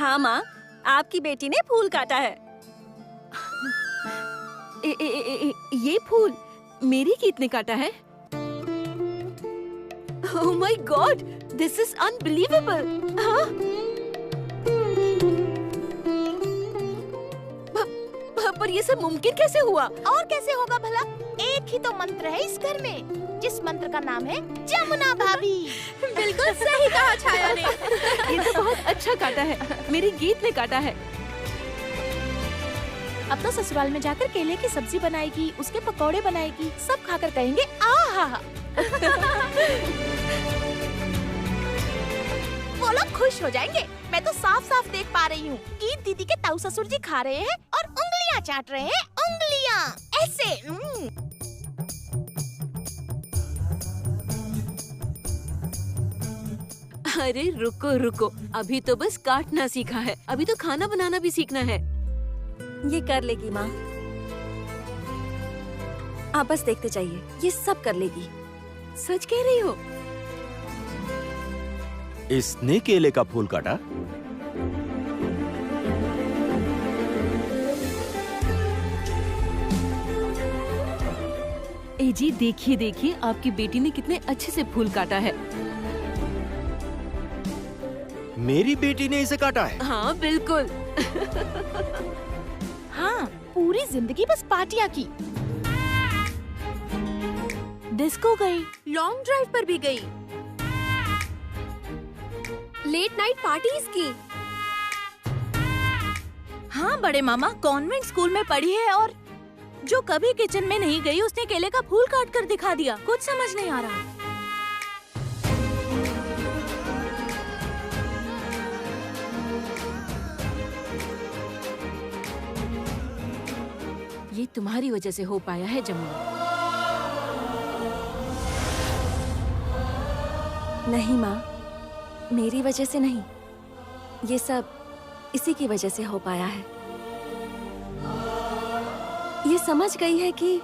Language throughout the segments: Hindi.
हाँ माँ, आपकी बेटी ने फूल काटा है। ये फूल मेरी गीत ने काटा है? Oh my God, this is unbelievable. हाँ? पर ये सब मुमकिन कैसे हुआ? और कैसे होगा भला? एक ही तो मंत्र है इस घर में, जिस मंत्र का नाम है जमुना भाभी। बिल्कुल सही कहा छाया ने। ये तो बहुत अच्छा काटा है, मेरी गीत ने काटा है। अब तो ससुराल में जाकर केले की सब्जी बनाएगी, उसके पकौड़े बनाएगी, सब खाकर कहेंगे आहा। वो लोग खुश हो जाएंगे। मैं तो साफ साफ देख पा रही हूँ, गीत दीदी के ताऊ ससुर जी खा रहे हैं और उंगलियाँ चाट रहे हैं, उंगलियाँ ऐसे। अरे रुको रुको, अभी तो बस काटना सीखा है, अभी तो खाना बनाना भी सीखना है। ये कर लेगी माँ, आप बस देखते जाइए, ये सब कर लेगी। सच कह रही हो? इसने केले का फूल काटा? ए जी देखिए देखिए, आपकी बेटी ने कितने अच्छे से फूल काटा है। मेरी बेटी ने इसे काटा है? हाँ बिल्कुल। हाँ, पूरी जिंदगी बस पार्टियां की। डिस्को गई, लॉन्ग ड्राइव पर भी गई, लेट नाइट पार्टीज की। हाँ बड़े मामा कॉन्वेंट स्कूल में पढ़ी है और जो कभी किचन में नहीं गई उसने केले का फूल काट कर दिखा दिया। कुछ समझ नहीं आ रहा। ये तुम्हारी वजह से हो पाया है जमुना। नहीं माँ, मेरी वजह से नहीं, ये सब इसी की वजह से हो पाया है। ये समझ गई है कि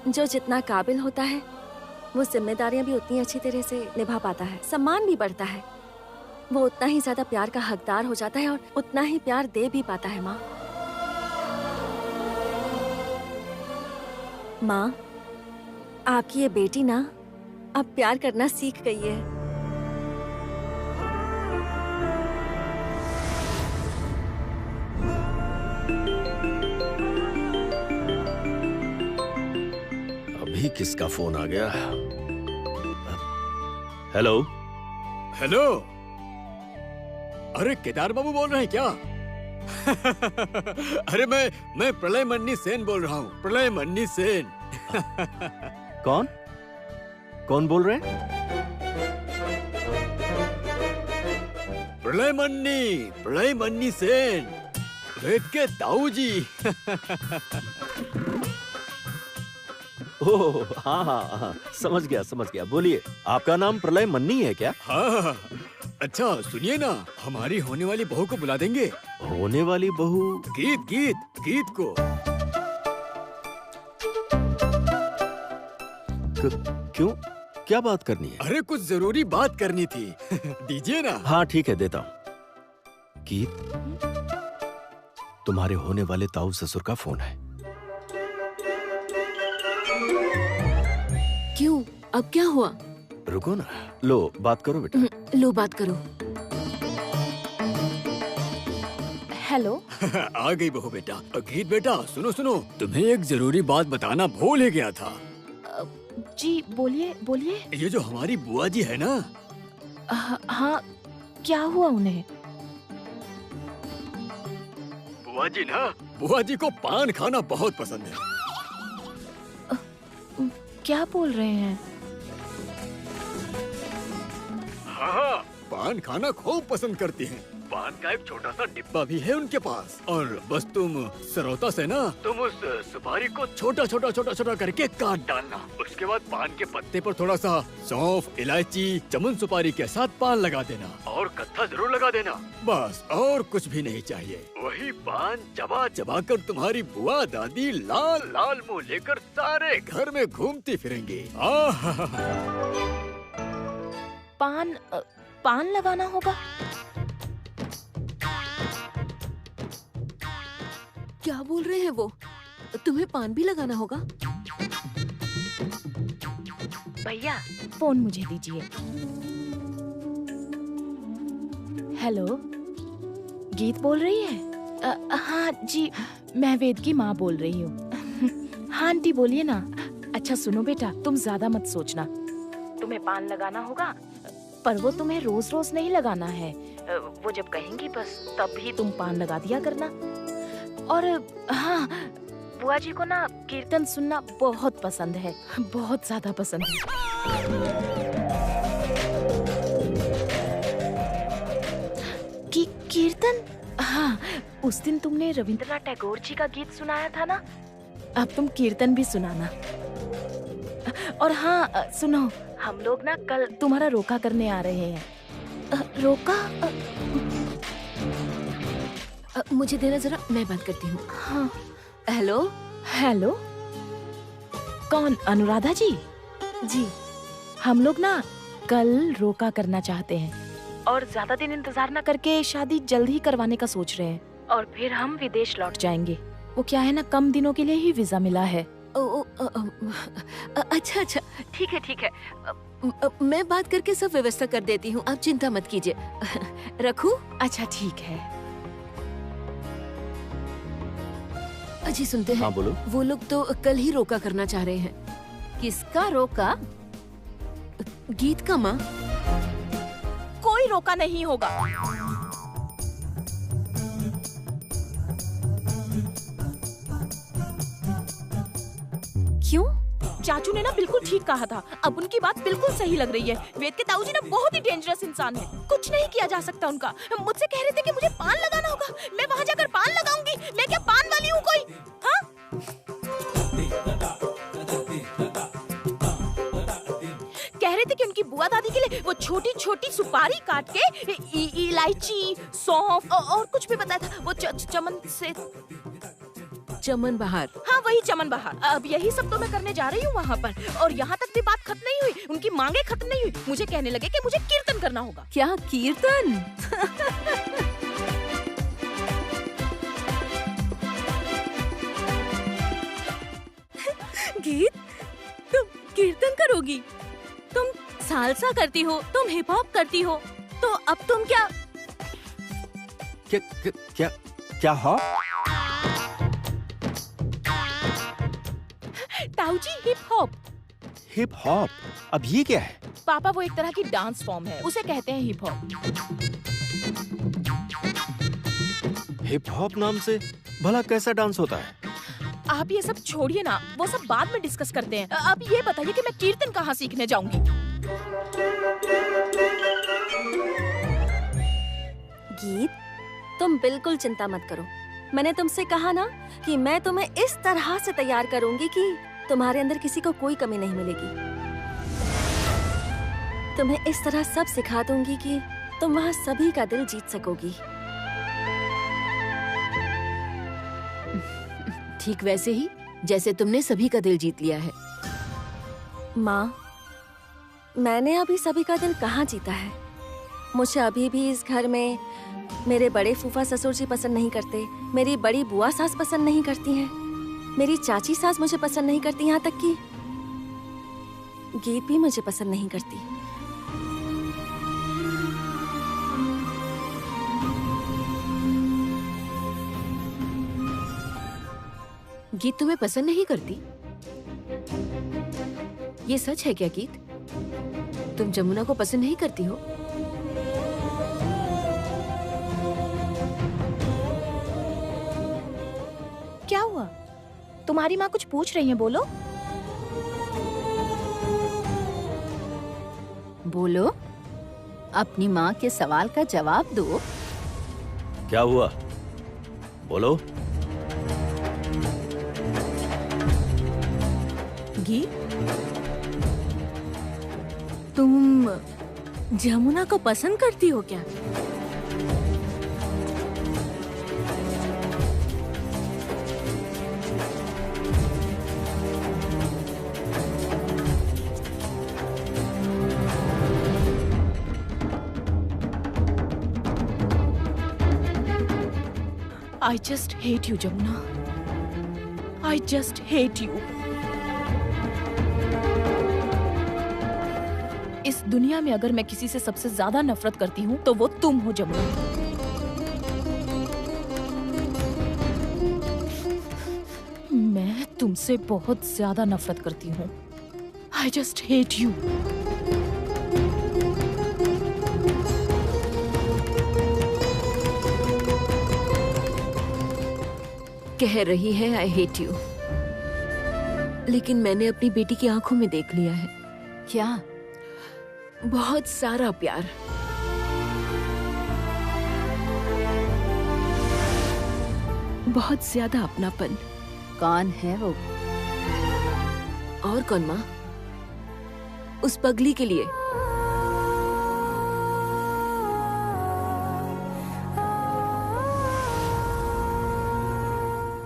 जो जितना काबिल होता है वो जिम्मेदारियां भी उतनी अच्छी तरह से निभा पाता है, सम्मान भी बढ़ता है, वो उतना ही ज्यादा प्यार का हकदार हो जाता है और उतना ही प्यार दे भी पाता है। माँ, माँ, आपकी ये बेटी ना अब प्यार करना सीख गई है। अभी किसका फोन आ गया? हेलो। हेलो, अरे केदार बाबू बोल रहे हैं क्या? अरे मैं प्रलय मन्नी सेन बोल रहा हूँ, प्रलय मन्नी सेन। कौन कौन बोल रहे हैं? प्रलय मन्नी सेन, वेद के ताऊ जी। ओह हाँ हाँ हाँ, समझ गया। बोलिए, आपका नाम प्रलय मन्नी है क्या? हाँ, अच्छा सुनिए ना, हमारी होने वाली बहू को बुला देंगे। होने वाली बहू? गीत को। क्यों, क्या बात करनी है? अरे कुछ जरूरी बात करनी थी। दीजिए ना। हाँ ठीक है, देता हूँ। गीत, तुम्हारे होने वाले ताऊ ससुर का फोन है। क्यों, अब क्या हुआ? रुको ना, लो बात करो बेटा। लो बात करो। हेलो। आ गई बहू बेटा। गीत बेटा सुनो, तुम्हें एक जरूरी बात बताना भूल ही गया था। जी बोलिए बोलिए। ये जो हमारी बुआ जी है ना। हाँ, क्या हुआ उन्हें? बुआ जी को पान खाना बहुत पसंद है। क्या बोल रहे हैं? हाँ, पान खाना खूब पसंद करती हैं। पान का एक छोटा सा डिब्बा भी है उनके पास, और बस तुम सरौता से ना तुम उस सुपारी को छोटा करके काट डालना। उसके बाद पान के पत्ते पर थोड़ा सा सौंफ, इलायची, चमन सुपारी के साथ पान लगा देना, और कत्था जरूर लगा देना। बस और कुछ भी नहीं चाहिए। वही पान चबा कर तुम्हारी बुआ दादी लाल लाल मुंह लेकर सारे घर में घूमती फिरेंगी। पान लगाना होगा। क्या बोल रहे हैं वो? तुम्हें पान भी लगाना होगा? भैया फोन मुझे दीजिए। हेलो, गीत बोल रही है? हाँ जी, मैं वेद की माँ बोल रही हूँ। हाँ आंटी बोलिए ना। अच्छा सुनो बेटा, तुम ज्यादा मत सोचना। तुम्हें पान लगाना होगा, पर वो तुम्हें रोज रोज नहीं लगाना है। वो जब कहेंगी बस तब ही तुम पान लगा दिया करना। और हाँ, बुआ जी को ना कीर्तन सुनना बहुत पसंद है, बहुत ज्यादा पसंद है। कीर्तन? हाँ, उस दिन तुमने रविंद्रनाथ टैगोर जी का गीत सुनाया था ना, अब तुम कीर्तन भी सुनाना। और हाँ सुनो, हम लोग ना कल तुम्हारा रोका करने आ रहे हैं। रोका? मुझे देना जरा, मैं बात करती हूँ। हाँ। हेलो हेलो, कौन? अनुराधा जी? जी, हम लोग ना कल रोका करना चाहते हैं और ज्यादा दिन इंतजार ना करके शादी जल्द ही करवाने का सोच रहे हैं। और फिर हम विदेश लौट जाएंगे। वो क्या है ना, कम दिनों के लिए ही वीजा मिला है। अच्छा अच्छा, ठीक है ठीक है। मैं बात करके सब व्यवस्था कर देती हूँ, आप चिंता मत कीजिए। रखूं? अच्छा ठीक है। अजी सुनते हैं? हाँ बोलो। वो लोग तो कल ही रोका करना चाह रहे हैं। किसका रोका? गीत का माँ? कोई रोका नहीं होगा। क्यों? चाचू ने ना बिल्कुल ठीक कहा था। अब उनकी बात बिल्कुल सही लग रही है। वेद के ताऊ जी ना बहुत ही डेंजरस इंसान है, कुछ नहीं किया जा सकता उनका। मुझसे कह रहे थे कि मुझे पान लगाना होगा, मैं वहाँ जाकर पान लगाऊंगी। मैं क्या पान वाली हूँ कोई? हाँ? कह रहे थे कि उनकी बुआ दादी के लिए वो छोटी छोटी सुपारी काट के इलायची, सौंफ और कुछ भी बताया था। वो चमन से, चमन बहार। हाँ वही चमन बहार। अब यही सब तो मैं करने जा रही हूँ वहाँ पर। और यहाँ तक भी बात खत्म नहीं हुई, उनकी मांगे खत्म नहीं हुई। मुझे कहने लगे कि मुझे कीर्तन करना होगा। क्या कीर्तन? गीत, तुम कीर्तन करोगी? तुम सालसा करती हो, तुम हिप हॉप करती हो, तो अब तुम क्या क्या क्या क्या हो? ताऊ जी, हिप हॉप। Hip hop? अब ये क्या है? पापा, वो एक तरह की डांस फॉर्म है, उसे कहते हैं हिप हॉप। हिप हॉप नाम से भला कैसा डांस होता है? आप ये सब छोड़िए ना, वो सब बाद में डिस्कस करते हैं। अब ये बताइए कि मैं कीर्तन कहाँ सीखने जाऊंगी? गीत, तुम बिल्कुल चिंता मत करो। मैंने तुमसे कहा ना कि मैं तुम्हें इस तरह से तैयार करूंगी कि तुम्हारे अंदर किसी को कोई कमी नहीं मिलेगी। तुम्हें इस तरह सब सिखा दूंगी कि तुम वहाँ सभी का दिल जीत सकोगी। ठीक वैसे ही जैसे तुमने सभी का दिल जीत लिया है। माँ, मैंने अभी सभी का दिल कहाँ जीता है? मुझे अभी भी इस घर में मेरे बड़े फूफा ससुर जी पसंद नहीं करते, मेरी बड़ी बुआ सास पसंद नहीं करती हैं, मेरी चाची सास मुझे पसंद नहीं करती, यहाँ तक कि गीत भी मुझे पसंद नहीं करती। गीत तुम्हें पसंद नहीं करती? ये सच है क्या गीत? तुम जमुना को पसंद नहीं करती हो? क्या हुआ? तुम्हारी माँ कुछ पूछ रही है, बोलो। बोलो, अपनी माँ के सवाल का जवाब दो। क्या हुआ? बोलो। गीत, तुम जमुना को पसंद करती हो क्या? I just hate you Jamuna, I just hate you. इस दुनिया में अगर मैं किसी से सबसे ज्यादा नफरत करती हूँ तो वो तुम हो जमुना। मैं तुमसे बहुत ज्यादा नफरत करती हूँ। I just hate you. कह रही है आई हेट यू, लेकिन मैंने अपनी बेटी की आंखों में देख लिया है। क्या? बहुत सारा प्यार। बहुत ज्यादा अपनापन। कौन है वो? और कौन माँ? उस पगली के लिए।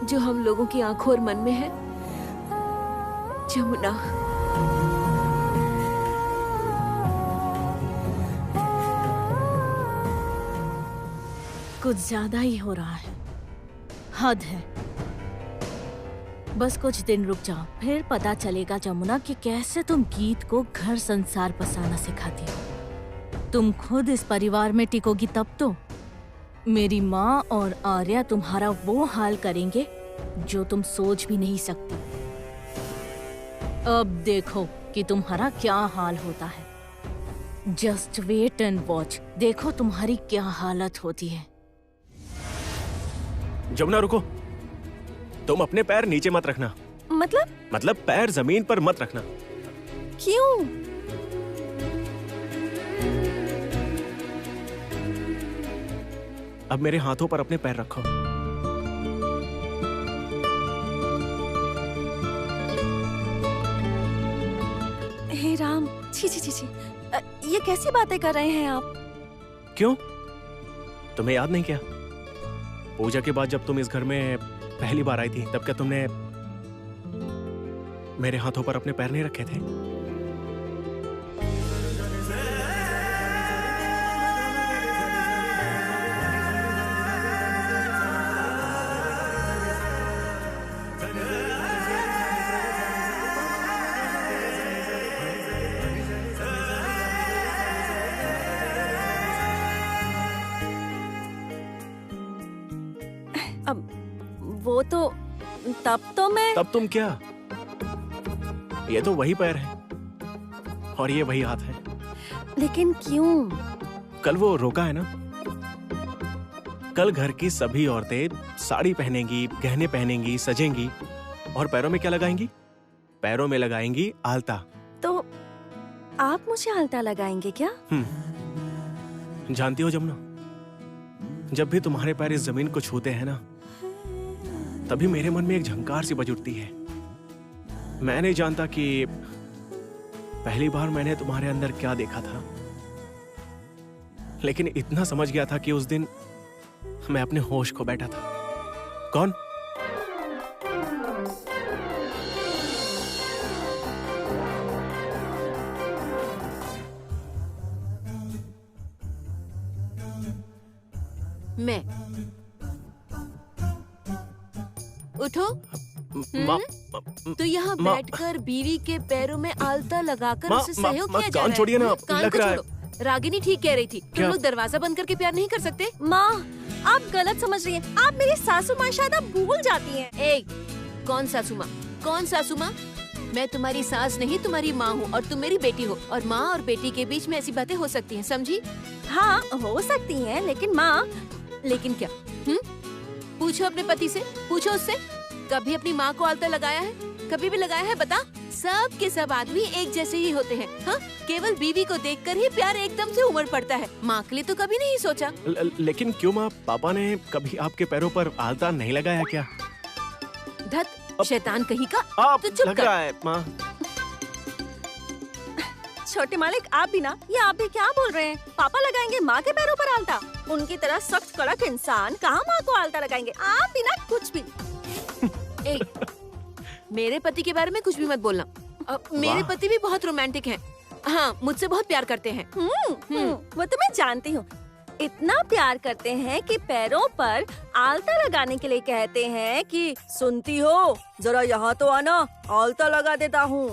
जो हम लोगों की आंखों और मन में है, जमुना। कुछ ज्यादा ही हो रहा है, हद है। बस कुछ दिन रुक जाओ, फिर पता चलेगा जमुना कि कैसे तुम गीत को घर संसार बसाना सिखाती हो। तुम खुद इस परिवार में टिकोगी तब तो। मेरी माँ और आर्या तुम्हारा वो हाल करेंगे जो तुम सोच भी नहीं सकती। अब देखो कि तुम्हारा क्या हाल होता है। जस्ट वेट एंड वॉच, देखो तुम्हारी क्या हालत होती है। जमुना रुको, तुम अपने पैर नीचे मत रखना। मतलब पैर जमीन पर मत रखना। क्यों? अब मेरे हाथों पर अपने पैर रखो। हे राम, छी छी छी छी, ये कैसी बातें कर रहे हैं आप? क्यों? तुम्हें याद नहीं क्या? पूजा के बाद जब तुम इस घर में पहली बार आई थी, तब क्या तुमने मेरे हाथों पर अपने पैर नहीं रखे थे? वो तो तब तो मैं तब तुम क्या? ये तो वही पैर है और ये वही हाथ है। लेकिन क्यों? कल वो रोका है ना? कल घर की सभी औरतें साड़ी पहनेंगी, गहने पहनेंगी, सजेंगी और पैरों में क्या लगाएंगी? पैरों में लगाएंगी आलता। तो आप मुझे आलता लगाएंगे क्या? जानती हो जमुना, जब भी तुम्हारे पैर इस जमीन को छूते हैं ना, तभी मेरे मन में एक झंकार सी बज उठती है। मैं नहीं जानता कि पहली बार मैंने तुम्हारे अंदर क्या देखा था, लेकिन इतना समझ गया था कि उस दिन मैं अपने होश खो बैठा था। कौन? मैं। उठो। तो यहाँ बैठकर बीवी के पैरों में आलता लगाकर उसे सहयोग किया जा रहा है। कान छोड़िए ना, कान लग को रहा है। छोड़ो। रागिनी ठीक कह रही थी, तुम लोग दरवाजा बंद करके प्यार नहीं कर सकते? माँ, आप गलत समझ रही हैं। आप मेरी सासू माँ, शायद आप भूल जाती हैं। ए, कौन सासू माँ? कौन सासू माँ? मैं तुम्हारी सास नहीं, तुम्हारी माँ हूँ और तुम मेरी बेटी हो, और माँ और बेटी के बीच में ऐसी बातें हो सकती हैं, समझी? हाँ, हो सकती हैं, लेकिन माँ। लेकिन क्या? पूछो अपने पति से, पूछो उससे, कभी अपनी माँ को आलता लगाया है? कभी भी लगाया है? बता। सब के सब आदमी एक जैसे ही होते हैं। हाँ, केवल बीवी को देखकर ही प्यार एकदम से उमड़ पड़ता है। माँ के लिए तो कभी नहीं सोचा। लेकिन क्यों माँ, पापा ने कभी आपके पैरों पर आलता नहीं लगाया क्या? धत, शैतान कहीं का। आप तो चुप लग कर। रहा है माँ। छोटे मालिक, आप भी ना, ये आप भी क्या बोल रहे हैं? पापा लगाएंगे माँ के पैरों पर आलता? उनकी तरह सख्त कड़क इंसान कहाँ माँ को आलता लगाएंगे? आप भी ना, कुछ भी। मेरे पति के बारे में कुछ भी मत बोलना। मेरे पति भी बहुत रोमांटिक हैं। हाँ, मुझसे बहुत प्यार करते हैं। वो तो मैं जानती हूँ। इतना प्यार करते हैं कि पैरों पर आलता लगाने के लिए कहते हैं कि सुनती हो, जरा यहाँ तो आना, आलता लगा देता हूँ।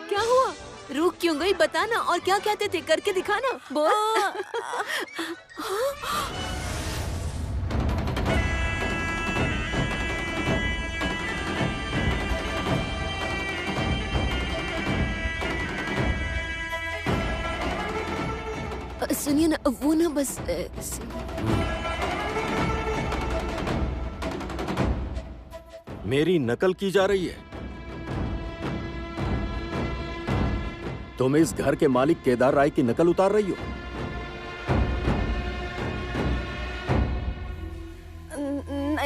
क्या हुआ? रुक क्यों गई? बताना। और क्या कहते थे? करके दिखाना। बोल। सुनिए ना, वो ना बस मेरी नकल की जा रही है। तुम इस घर के मालिक केदार राय की नकल उतार रही हो।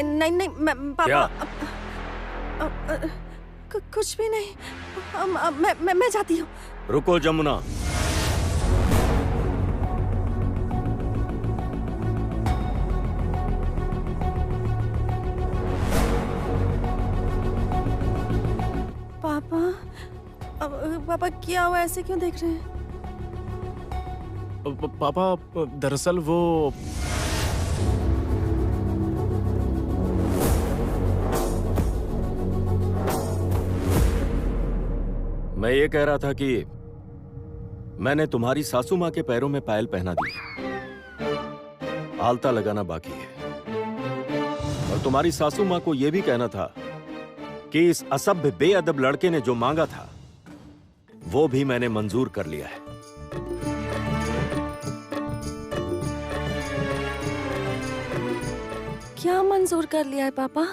नहीं नहीं पापा। क्या? कुछ भी नहीं। मैं जाती हूँ। रुको जमुना। पापा क्या हुआ? ऐसे क्यों देख रहे हैं? पापा दरअसल वो मैं ये कह रहा था कि मैंने तुम्हारी सासू माँ के पैरों में पायल पहना दी, आलता लगाना बाकी है। और तुम्हारी सासू माँ को यह भी कहना था कि इस असभ्य बेअदब लड़के ने जो मांगा था वो भी मैंने मंजूर कर लिया है। क्या मंजूर कर लिया है पापा?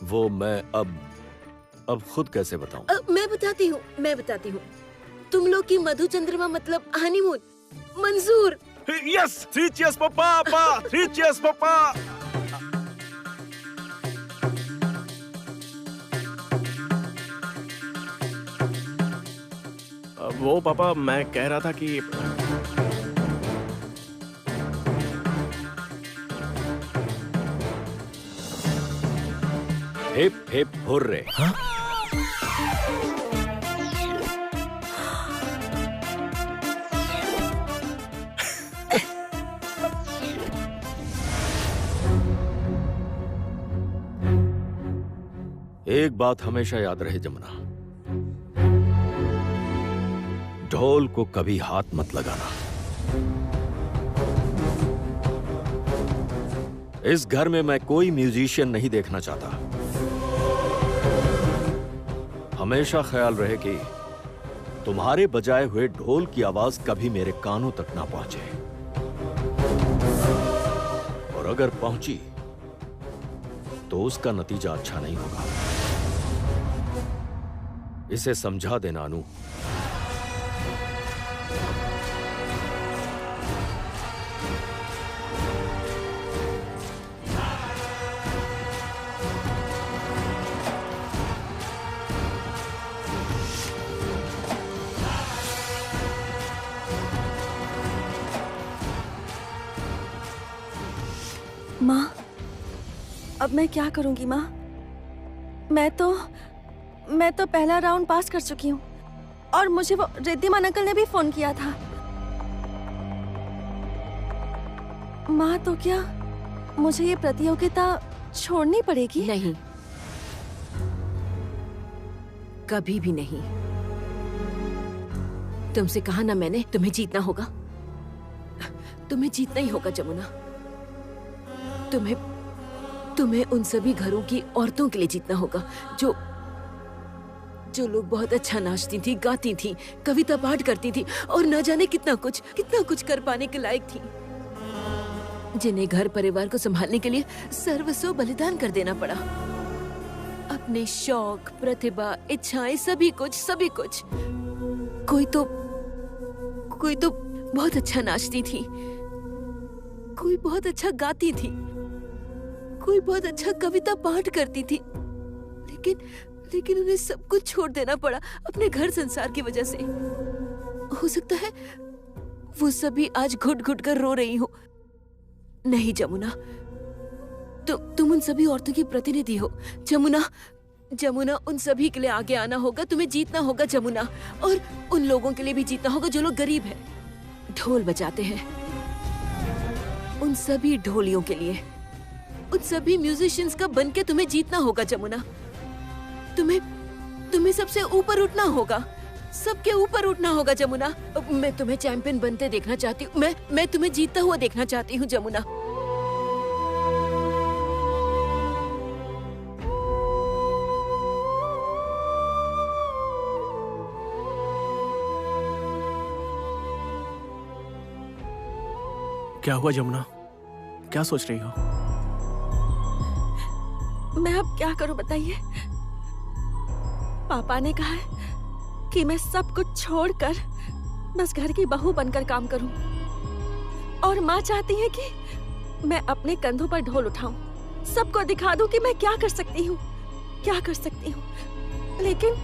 वो मैं अब खुद कैसे बताऊं? मैं बताती हूँ। तुम लोग की मधु चंद्रमा मतलब हनीमून मंजूर। यस, 3 cheers for पापा, 3 cheers for पापा। वो पापा मैं कह रहा था कि हिप हिप हुर्रे। हाँ? एक बात हमेशा याद रहे जमुना, ढोल को कभी हाथ मत लगाना। इस घर में मैं कोई म्यूजिशियन नहीं देखना चाहता। हमेशा ख्याल रहे कि तुम्हारे बजाए हुए ढोल की आवाज कभी मेरे कानों तक ना पहुंचे, और अगर पहुंची तो उसका नतीजा अच्छा नहीं होगा। इसे समझा देना अनु। माँ, अब मैं क्या करूंगी माँ? मैं तो पहला राउंड पास कर चुकी हूँ, और मुझे वो रिद्धिमान अंकल ने भी फोन किया था। माँ, तो क्या मुझे ये प्रतियोगिता छोड़नी पड़ेगी? नहीं, कभी भी नहीं। तुमसे कहा ना मैंने, तुम्हें जीतना होगा। तुम्हें जीतना ही होगा जमुना। तुम्हें उन सभी घरों की औरतों के लिए जीतना होगा जो लोग बहुत अच्छा नाचती थी, गाती थी, कविता पाठ करती थी, और न जाने कितना कुछ कर पाने के लायक थी, जिन्हें घर परिवार को संभालने के लिए सर्वस्व बलिदान कर देना पड़ा। अपने शौक, प्रतिभा, इच्छाएं, सभी कुछ। कोई तो बहुत अच्छा नाचती थी, कोई बहुत अच्छा गाती थी, कोई बहुत अच्छा कविता पाठ करती थी, लेकिन उन्हें सब कुछ छोड़ देना पड़ा अपने घर संसार की वजह से। हो सकता है वो सभी आज घुट घुट कर रो रही हो। नहीं जमुना, तुम उन सभी औरतों की प्रतिनिधि हो। जमुना, जमुना, उन सभी के लिए आगे आना होगा, तुम्हें जीतना होगा जमुना, और उन लोगों के लिए भी जीतना होगा जो लोग गरीब हैं, ढोल बजाते हैं, उन सभी ढोलियों के लिए, उन सभी म्यूजिशियंस का बनके तुम्हें जीतना होगा जमुना। तुम्हें सबसे ऊपर उठना होगा, सबके ऊपर उठना होगा जमुना। मैं तुम्हें चैंपियन बनते देखना चाहती हूँ, मैं तुम्हें जीतता हुआ देखना चाहती हूँ जमुना। क्या हुआ जमुना? क्या सोच रही हो? मैं अब क्या करूं बताइए? पापा ने कहा है कि मैं सब कुछ छोड़कर बस घर की बहू बनकर काम करूं, और माँ चाहती है कि मैं अपने कंधों पर ढोल उठाऊं, सबको दिखा दूं कि मैं क्या कर सकती हूँ, क्या कर सकती हूँ। लेकिन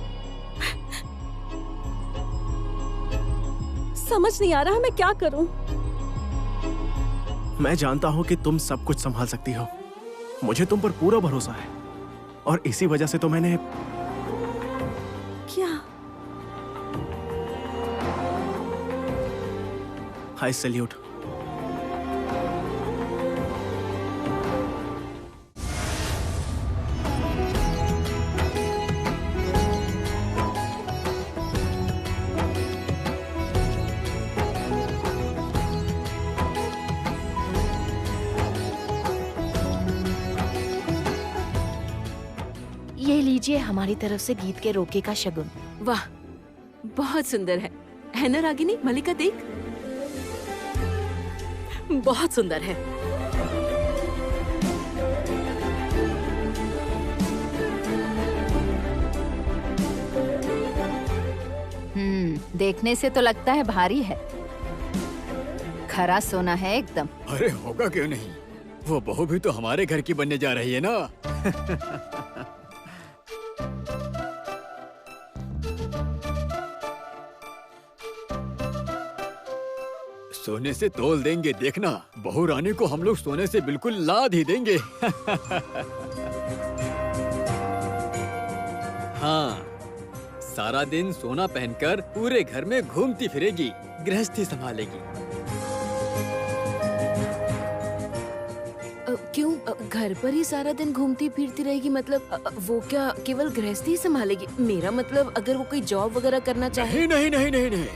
समझ नहीं आ रहा मैं क्या करूं। मैं जानता हूं कि तुम सब कुछ संभाल सकती हो, मुझे तुम पर पूरा भरोसा है, और इसी वजह से तो मैंने क्या? हाय सैल्यूट। ये लीजिए हमारी तरफ से गीत के रोके का शगुन। वाह, बहुत सुंदर है ना रागिनी? मलिका देख, बहुत सुंदर है। देखने से तो लगता है भारी है, खरा सोना है एकदम। अरे होगा क्यों नहीं, वो बहू भी तो हमारे घर की बनने जा रही है ना। सोने से तोल देंगे, देखना। बहू रानी को हम लोग सोने से बिल्कुल लाद ही देंगे। हाँ, सारा दिन सोना पहनकर पूरे घर में घूमती फिरेगी, गृहस्थी संभालेगी। क्यों घर पर ही सारा दिन घूमती फिरती रहेगी? मतलब वो क्या केवल गृहस्थी ही संभालेगी? मेरा मतलब अगर वो कोई जॉब वगैरह करना चाहे। नहीं नहीं नहीं नहीं नहीं,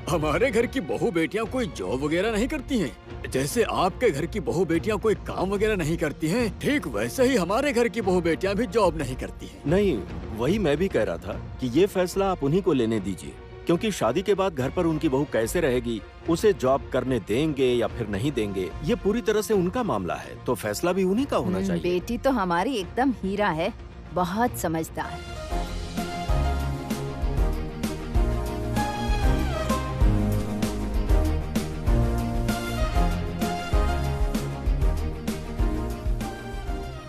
हमारे घर की बहू बेटियां कोई जॉब वगैरह नहीं करती हैं। जैसे आपके घर की बहू बेटियां कोई काम वगैरह नहीं करती हैं, ठीक वैसे ही हमारे घर की बहू बेटियां भी जॉब नहीं करती हैं। नहीं, वही मैं भी कह रहा था कि ये फैसला आप उन्हीं को लेने दीजिए, क्योंकि शादी के बाद घर पर उनकी बहू कैसे रहेगी, उसे जॉब करने देंगे या फिर नहीं देंगे, ये पूरी तरह से उनका मामला है, तो फैसला भी उन्हीं का होना चाहिए। बेटी तो हमारी एकदम हीरा है, बहुत समझदार।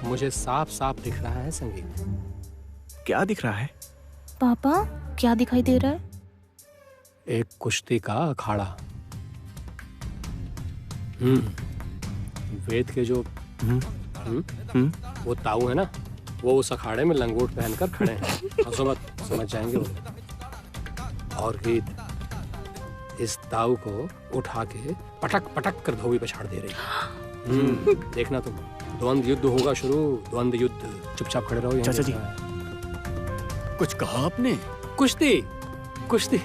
मुझे साफ साफ दिख रहा है संगीत। क्या दिख रहा है? पापा क्या दिखाई दे रहा है? एक कुश्ती का अखाड़ा। वेद के जो वो ताऊ है ना, वो उस अखाड़े में लंगोट पहनकर खड़े हैं। हंसो मत, समझ जाएंगे वो। और वेद इस ताऊ को उठा के पटक पटक कर धोबी पे छाड़ दे रही। देखना तुम, द्वंद्व युद्ध होगा शुरू, द्वंद्व युद्ध। चुपचाप खड़े रहो। चाचा जी, कुछ कहा आपने? कुश्ती कुश्ती।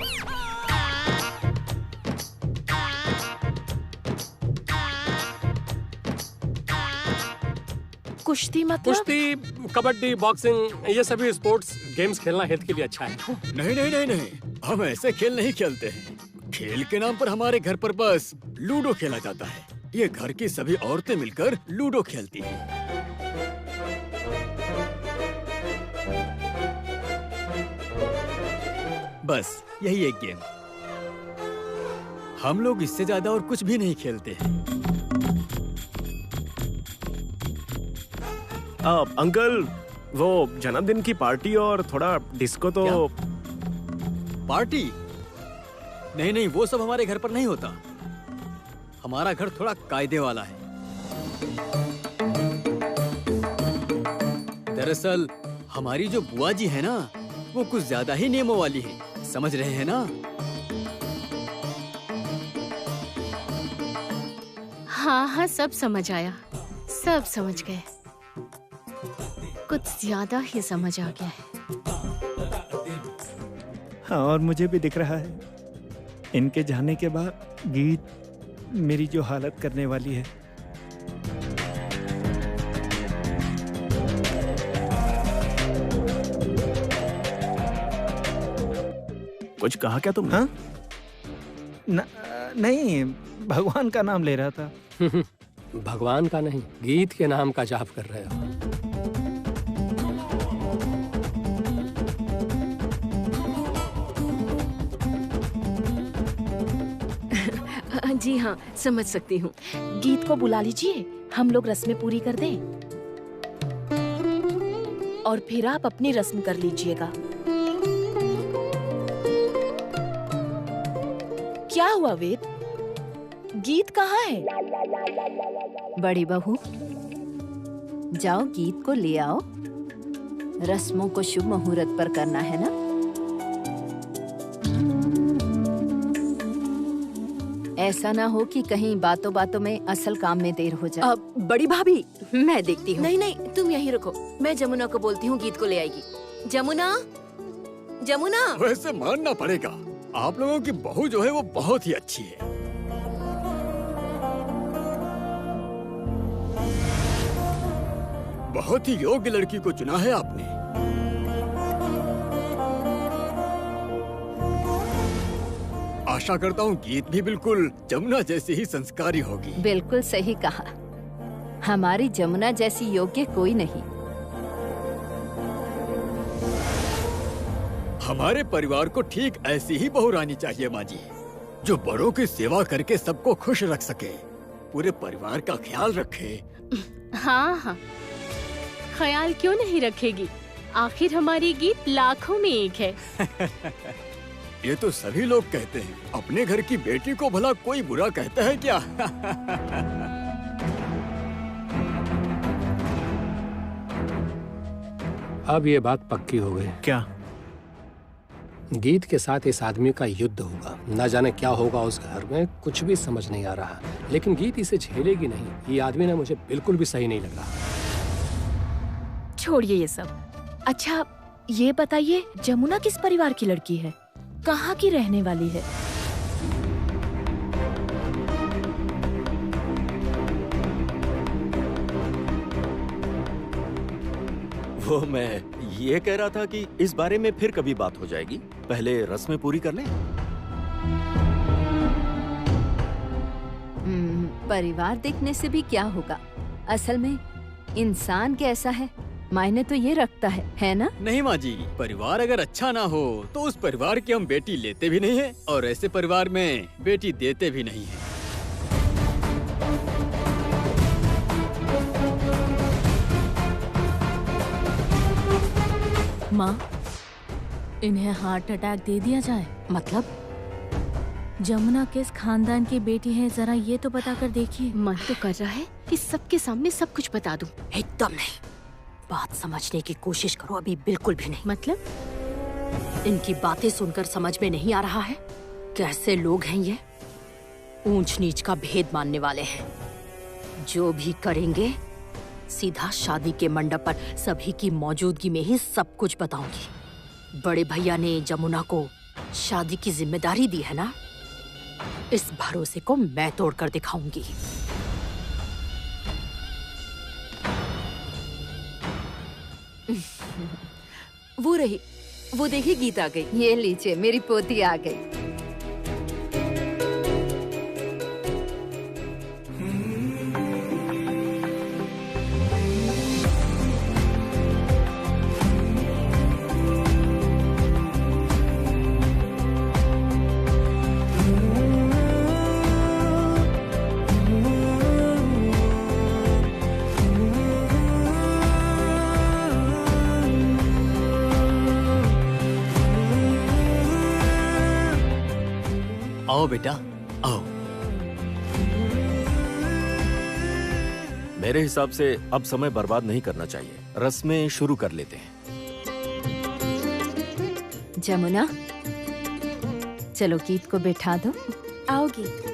कुश्ती मतलब? कुश्ती, कबड्डी, बॉक्सिंग, ये सभी स्पोर्ट्स गेम्स खेलना हेल्थ के लिए अच्छा है। नहीं नहीं नहीं नहीं, हम ऐसे खेल नहीं खेलते हैं। खेल के नाम पर हमारे घर पर बस लूडो खेला जाता है। ये घर की सभी औरतें मिलकर लूडो खेलती हैं। बस यही एक गेम, हम लोग इससे ज्यादा और कुछ भी नहीं खेलते हैं। अंकल, वो जन्मदिन की पार्टी और थोड़ा डिस्को तो। पार्टी? नहीं नहीं, वो सब हमारे घर पर नहीं होता। हमारा घर थोड़ा कायदे वाला है। दरअसल हमारी जो बुआ जी है ना, वो कुछ ज्यादा ही नियमों वाली है, समझ रहे हैं ना? हाँ हाँ, सब समझ आया, सब समझ गए। कुछ ज्यादा ही समझ आ गया है। हाँ, और मुझे भी दिख रहा है इनके जाने के बाद गीत मेरी जो हालत करने वाली है। कुछ कहा क्या तुमने? हाँ? नहीं, भगवान का नाम ले रहा था। भगवान का नहीं, गीत के नाम का जाप कर रहे हो। जी हाँ, समझ सकती हूँ। गीत को बुला लीजिए, हम लोग रस्में पूरी कर दें और फिर आप अपनी रस्म कर लीजिएगा। क्या हुआ वेद? गीत कहाँ है? बड़ी बहू, जाओ गीत को ले आओ। रस्मों को शुभ मुहूर्त पर करना है ना। ऐसा ना हो कि कहीं बातों बातों में असल काम में देर हो जाए। अब बड़ी भाभी, मैं देखती हूँ। नहीं नहीं, तुम यहीं रुको, मैं जमुना को बोलती हूँ, गीत को ले आएगी। जमुना, जमुना। वैसे मानना पड़ेगा, आप लोगों की बहू जो है वो बहुत ही अच्छी है। बहुत ही योग्य लड़की को चुना है आपने। आशा करता हूँ गीत भी बिल्कुल जमुना जैसी ही संस्कारी होगी। बिल्कुल सही कहा, हमारी जमुना जैसी योग्य कोई नहीं। हमारे परिवार को ठीक ऐसी ही बहू रानी चाहिए माँ जी, जो बड़ों की सेवा करके सबको खुश रख सके, पूरे परिवार का ख्याल रखे। हाँ हाँ, ख्याल क्यों नहीं रखेगी, आखिर हमारी गीत लाखों में एक है। ये तो सभी लोग कहते हैं, अपने घर की बेटी को भला कोई बुरा कहता है क्या? अब ये बात पक्की हो गई। क्या? गीत के साथ इस आदमी का युद्ध होगा। न जाने क्या होगा उस घर में, कुछ भी समझ नहीं आ रहा। लेकिन गीत इसे झेलेगी नहीं। ये आदमी ना मुझे बिल्कुल भी सही नहीं लग रहा। छोड़िए ये सब। अच्छा ये बताइए, जमुना किस परिवार की लड़की है, कहाँ की रहने वाली है? वो मैं ये कह रहा था कि इस बारे में फिर कभी बात हो जाएगी, पहले रस्में पूरी कर लें। परिवार देखने से भी क्या होगा, असल में इंसान कैसा है मायने तो ये रखता है ना? नहीं माँ जी, परिवार अगर अच्छा ना हो तो उस परिवार की हम बेटी लेते भी नहीं है और ऐसे परिवार में बेटी देते भी नहीं है। माँ, इन्हें हार्ट अटैक दे दिया जाए? मतलब? जमुना किस खानदान की बेटी है, जरा ये तो बता कर देखिए। मन तो कर रहा है कि सबके सामने सब कुछ बता दूं। एकदम नहीं, बात समझने की कोशिश करो, अभी बिल्कुल भी नहीं। मतलब? इनकी बातें सुनकर समझ में नहीं आ रहा है कैसे लोग हैं ये। ऊंच नीच का भेद मानने वाले हैं। जो भी करेंगे सीधा शादी के मंडप पर सभी की मौजूदगी में ही सब कुछ बताऊंगी। बड़े भैया ने जमुना को शादी की जिम्मेदारी दी है ना, इस भरोसे को मैं तोड़कर दिखाऊंगी। वो रही, वो देखिए गीत आ गई। ये लीजिए, मेरी पोती आ गई। आओ बेटा, आओ। मेरे हिसाब से अब समय बर्बाद नहीं करना चाहिए, रस्में शुरू कर लेते हैं। जमुना, चलो गीत को बैठा दो। आओ गीत।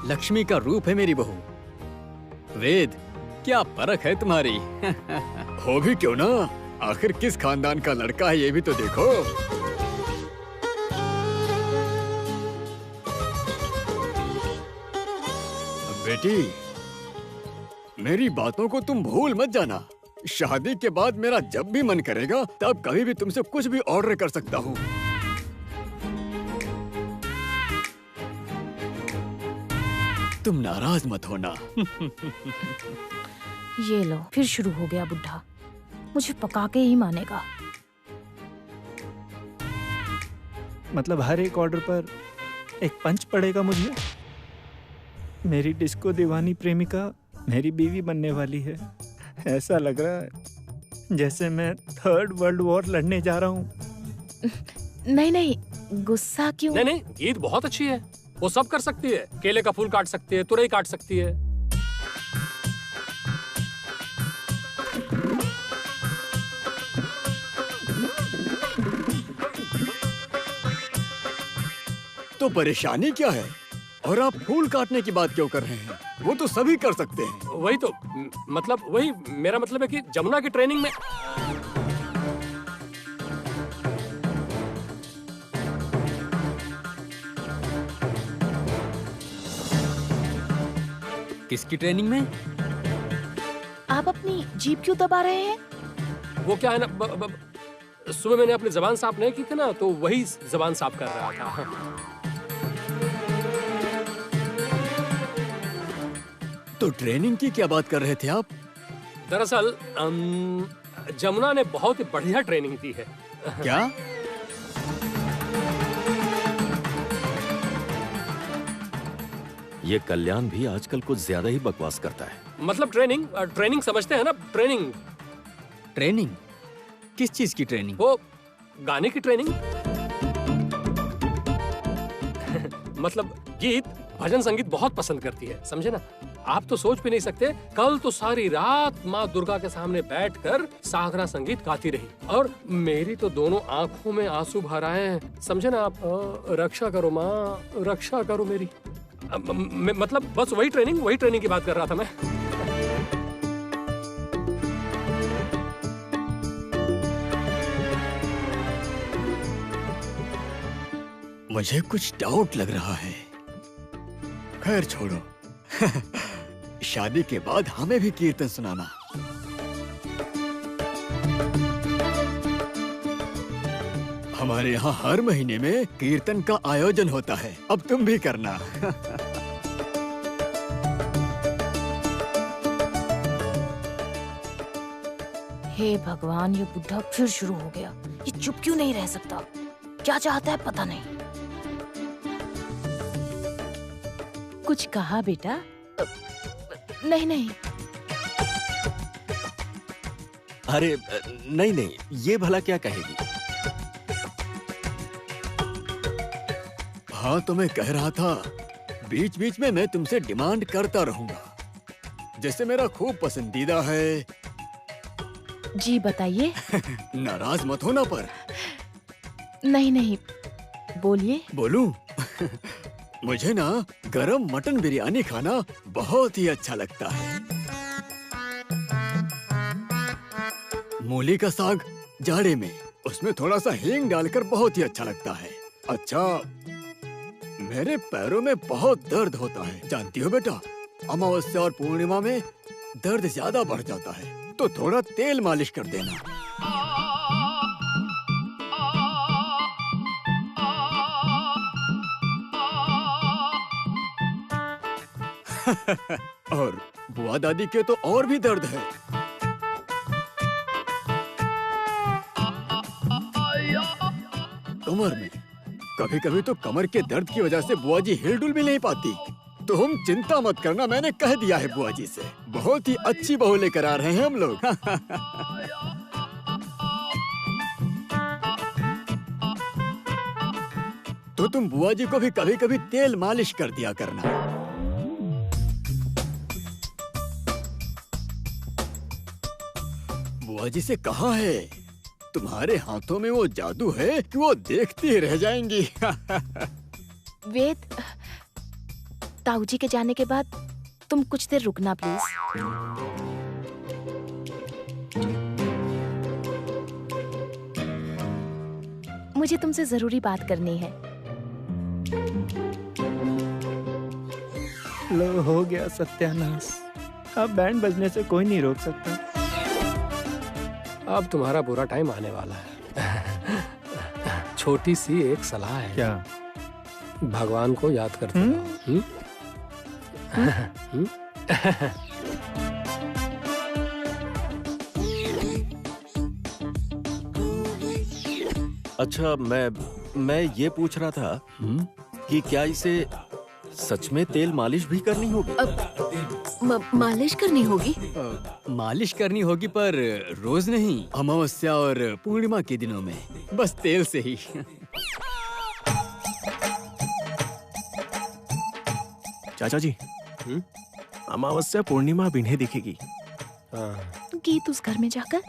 लक्ष्मी का रूप है मेरी बहू। वेद, क्या परख है तुम्हारी। हो भी क्यों ना, आखिर किस खानदान का लड़का है ये भी तो देखो। बेटी, मेरी बातों को तुम भूल मत जाना। शादी के बाद मेरा जब भी मन करेगा तब कभी भी तुमसे कुछ भी ऑर्डर कर सकता हूँ। तुम नाराज मत होना। ये लो, फिर शुरू हो गया बुढ़ा, मुझे पका के ही मानेगा। मतलब हर एक ऑर्डर पर एक पंच पड़ेगा मुझे। मेरी डिस्को दीवानी प्रेमिका मेरी बीवी बनने वाली है। ऐसा लग रहा है जैसे मैं थर्ड वर्ल्ड वॉर लड़ने जा रहा हूँ। नहीं नहीं, गुस्सा क्यों? नहीं नहीं, गीत बहुत अच्छी है, वो सब कर सकती है। केले का फूल काट सकती है, तुरई काट सकती है। तो परेशानी क्या है? और आप फूल काटने की बात क्यों कर रहे हैं? वो तो सभी कर सकते हैं। वही तो मतलब, वही मेरा मतलब है कि जमुना की ट्रेनिंग में किसकी ट्रेनिंग में? आप अपनी जीभ क्यों दबा रहे हैं? वो क्या है ना, सुबह मैंने अपनी जबान साफ नहीं की थी ना, तो वही जबान साफ कर रहा था। तो ट्रेनिंग की क्या बात कर रहे थे आप? दरअसल जमुना ने बहुत ही बढ़िया ट्रेनिंग दी है। क्या? ये कल्याण भी आजकल कुछ ज्यादा ही बकवास करता है। मतलब ट्रेनिंग समझते हैं ना? ट्रेनिंग किस चीज की ट्रेनिंग? वो गाने की ट्रेनिंग। मतलब गीत भजन संगीत बहुत पसंद करती है, समझे ना? आप तो सोच भी नहीं सकते, कल तो सारी रात माँ दुर्गा के सामने बैठकर सागरा संगीत गाती रही और मेरी तो दोनों आंखों में आंसू भर आए हैं, समझे ना आप? रक्षा करो माँ, रक्षा करो मेरी। मतलब बस वही ट्रेनिंग की बात कर रहा था मैं। मुझे कुछ डाउट लग रहा है। खैर छोड़ो। शादी के बाद हमें भी कीर्तन सुनाना। हमारे यहाँ हर महीने में कीर्तन का आयोजन होता है, अब तुम भी करना। हे भगवान, ये बुढ़ा फिर शुरू हो गया। ये चुप क्यों नहीं रह सकता? क्या चाहता है पता नहीं। कुछ कहा बेटा? नहीं नहीं, अरे नहीं नहीं, ये भला क्या कहेगी? हाँ तो मैं कह रहा था, बीच बीच में मैं तुमसे डिमांड करता रहूंगा। जैसे मेरा खूब पसंदीदा है। जी बताइए। नाराज मत होना पर। नहीं नहीं, बोलिए। बोलूं? मुझे ना गरम मटन बिरयानी खाना बहुत ही अच्छा लगता है। मूली का साग जाड़े में, उसमें थोड़ा सा हींग डालकर बहुत ही अच्छा लगता है। अच्छा, मेरे पैरों में बहुत दर्द होता है, जानती हो बेटा। अमावस्या और पूर्णिमा में दर्द ज्यादा बढ़ जाता है, तो थोड़ा तेल मालिश कर देना। और बुआ दादी के तो और भी दर्द है। कमर में। कभी कभी तो कमर के दर्द की वजह से बुआ जी हिलडुल भी नहीं पाती। तुम चिंता मत करना, मैंने कह दिया है बुआ जी से। बहुत ही अच्छी बहू लेकर आ रहे हैं हम लोग। तो तुम बुआ जी को भी कभी कभी तेल मालिश कर दिया करना। बुआ जी से कहा है, तुम्हारे हाथों में वो जादू है कि वो देखती ही रह जाएंगी। वेद, ताऊ जी के जाने के बाद तुम कुछ देर रुकना प्लीज। मुझे तुमसे जरूरी बात करनी है। लो हो गया सत्यानाश। अब बैंड बजने से कोई नहीं रोक सकता। अब तुम्हारा बुरा टाइम आने वाला है। छोटी सी एक सलाह है। क्या? भगवान को याद करते रहो। अच्छा, मैं ये पूछ रहा था कि क्या इसे सच में तेल मालिश भी करनी होगी? मालिश करनी होगी? मालिश करनी होगी, पर रोज नहीं, अमावस्या और पूर्णिमा के दिनों में, बस तेल से ही। चाचा जी, अमावस्या पूर्णिमा अब इन्हें दिखेगी। गीत उस घर में जाकर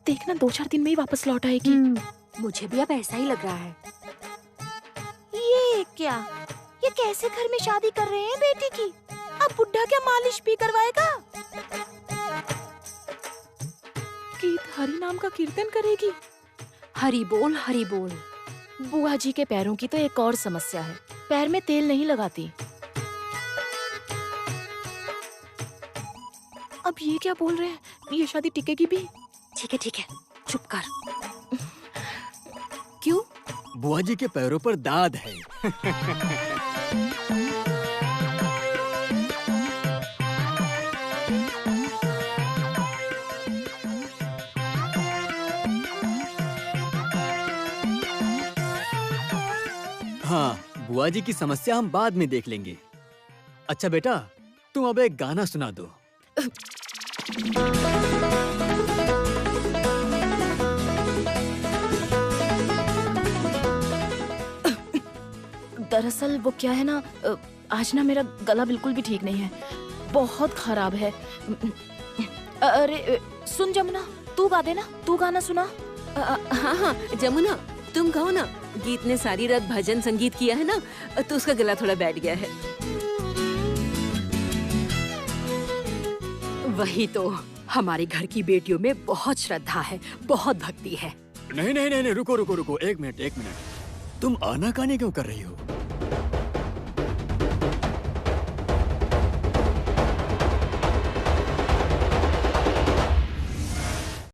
देखना 2-4 दिन में ही वापस लौट आएगी। मुझे भी अब ऐसा ही लग रहा है। ये क्या? ये कैसे घर में शादी कर रहे हैं बेटी की? अब बुढ़ा क्या मालिश भी करवाएगा? गीत हरि नाम का कीर्तन करेगी। हरि बोल हरि बोल। बुआ जी के पैरों की तो एक और समस्या है, पैर में तेल नहीं लगाती। अब ये क्या बोल रहे हैं? ये शादी टिकेगी भी? ठीक है, चुप कर। क्यों? बुआ जी के पैरों पर दाद है। हाँ, बुआ जी की समस्या हम बाद में देख लेंगे। अच्छा बेटा, तुम अब एक गाना सुना दो। दरअसल वो क्या है ना, आज ना मेरा गला बिल्कुल भी ठीक नहीं है, बहुत खराब है। अरे सुन जमुना, तू गा देना, तू गाना सुना। हाँ जमुना, तुम गाओ ना। गीत ने सारी रात भजन संगीत किया है ना, तो उसका गला थोड़ा बैठ गया है। वही तो, हमारे घर की बेटियों में बहुत श्रद्धा है, बहुत भक्ति है। नहीं, रुको, एक मिनट। तुम आनाकानी क्यों कर रही हो?